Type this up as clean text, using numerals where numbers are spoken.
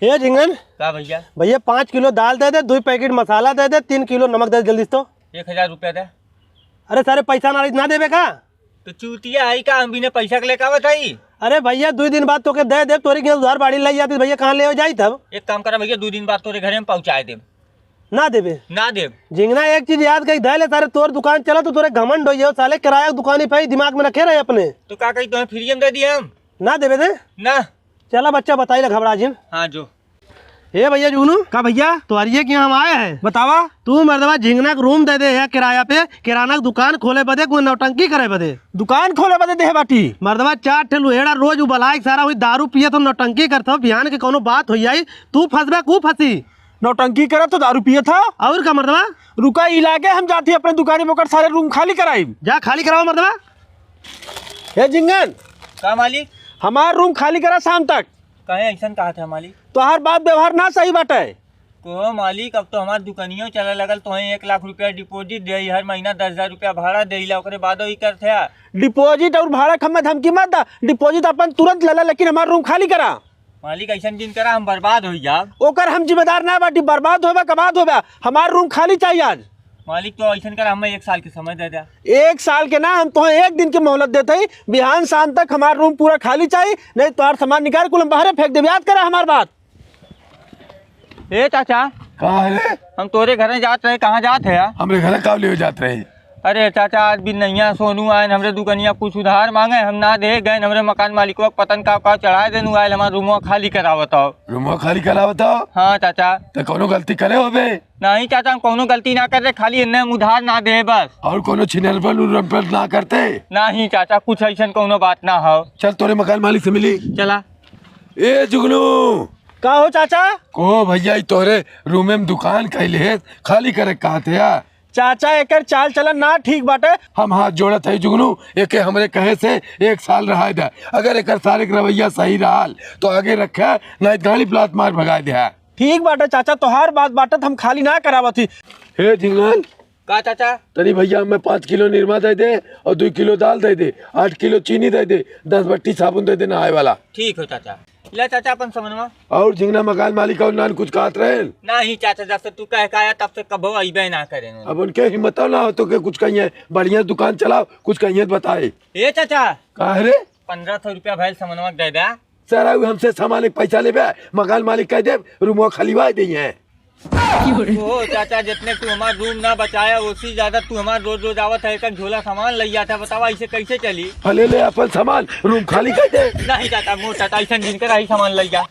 ये झिंगन क्या भैया? भैया 5 किलो दाल दे दे, 2 पैकेट मसाला दे दे, 3 किलो नमक दे दे जल्दी से। तो 1000 रुपया दे। अरे सारे पैसा ना देवे का? तो चूतिया आई का हम भी ने पैसा के लेकर बताई। अरे भैया 2 दिन बाद तोके दे दे, तोरी के उधार बाड़ी लाई जाती भैया कहाँ ले जाई तब? एक काम करा भैया, 2 दिन बाद तोरे घरे में पहुँचाए दे। ना देवे ना दे झिंगना, एक चीज याद कही धैले सारे तोर दुकान चला तो तोरे घमंड हो साले किराया दुकान ही पे दिमाग में रखे रहे अपने। तो का कही तुम्हें फ्री में दे दिए हम? ना देवे दे ना। चला बच्चा बताई ला घबरा जिन। हाँ जो हे भैया जुगनू का भैया तुम्हारी के हम आए हैं बतावा। तू मर्दवा झिंगना का रूम दे दे है किराया पे, किराना की दुकान खोले बदे कोई नौटंकी करे बदे। दुकान खोले बदे दे बाटी मर्दवा 4 ठे लुहेड़ा रोज उबलाए सारा हुई दारू पिए तो नौटंकी करता बिहान के कोनो बात हो जाई तू फंसबे कू फंसी। नौटंकी करे तो दारू पिए था। और का मर्दवा रुका इलाके हम जाती अपने दुकान में सारे रूम खाली कराई। जा खाली कराओ मर्दवा। हे झिंगन का मालिक? हमार रूम खाली करा शाम तक। कहे ऐसा कहा था मालिक? तो हर बात व्यवहार ना सही बाटे। तो मालिक अब तो हमार दुकानियों चले लगल, तो 1 लाख रुपया डिपॉजिट दे, हर महीना 10,000 रुपया भाड़ा दे, ओकरे बाद ही करते। डिपॉजिट और भाड़ा खम्मा धमकी मत दा, डिपॉजिट अपन तुरंत ले ला, लेकिन हमार रूम खाली करा। मालिक ऐसा दिन करा हम बर्बाद हो जाब। ओकर हम जिम्मेदार ना बाटी, बर्बाद होबा कबाद होबा, हमार रूम खाली चाहिए आज। मालिक तो ऐसा करा हमें 1 साल के समय दे दे। 1 साल के ना, हम तो 1 दिन की मोहलत देते ही, बिहान शाम तक हमारा रूम पूरा खाली चाहिए, नहीं तो सामान निकाल कुल बाहर फेंक दे। याद करा हमार बात। ए चाचा कहाँ है? हम तोरे घर जात रहे, कहाँ जात है यार? हमरे घर कब ले जाते रहे? अरे चाचा आज भी नैया सोनू आए हमरे दुकनिया कुछ उधार मांगे, हम ना दे गए। हमरे मकान मालिक पतन का चढ़ाए देनु आए, हमारा रूमवा खाली करा बताओ। रूम खाली करा बताओ। हाँ चाचा। तो कोनो गलती करे होबे? नहीं चाचा हम कोनो गलती ना कर रहे, खाली इन्हें हम उधार ना दे बस। और कोनो छिनल ना करते? नहीं चाचा कुछ ऐसा कोनो बात ना हो। चल तोरे मकान मालिक से मिली। चला। ए जुगनू का हो चाचा? को भैया तोरे रूम में दुकान कैले है, खाली करे कहते यार। चाचा एकर चाल चलन ना ठीक बाटे। हम हाथ जोड़त है जुगनू, एक हमरे कहे से 1 साल रहा दे। अगर एक सारे रवैया सही रहा तो आगे रखे, नहीं गाड़ी प्लाट मार भगा दे। ठीक बाटे चाचा, तोहार बात बाटे हम खाली ना करावत ही। हे झिंगन का चाचा? तनी भैया हमें 5 किलो निरमा दे दे और 2 किलो दाल दे दे, 8 किलो चीनी दे दे, 10 बट्टी साबुन दे दे नहाए वाला। ठीक हो चाचा। ले चाचा अपन समझवा। और झिंगना मकान मालिक और नान कुछ कहत रहे? नहीं चाचा जब से तू कह के आया तब से कबो अइबे ना करे। अब उनके हिम्मत ना हो तो के कुछ कहिए, बढ़िया दुकान चलाओ, कुछ कहिए बताए। ए चाचा कहा रे? 1500 रुपया भैल समझवा दे दे। सर हमसे सामान पैसा ले मकान मालिक कह दे रूम खलीवा दिए। ओ चाचा जितने तू हमारा रूम ना बचाया उससे ज्यादा तू हमारा रोज रोज आवत है, एक झोला सामान ले जाता है। बतावा ऐसे कैसे चली? भले ले अपन सामान, रूम खाली कर दे। नहीं चाचा मोर चाचा ऐसा दिन कर आई सामान ले जा।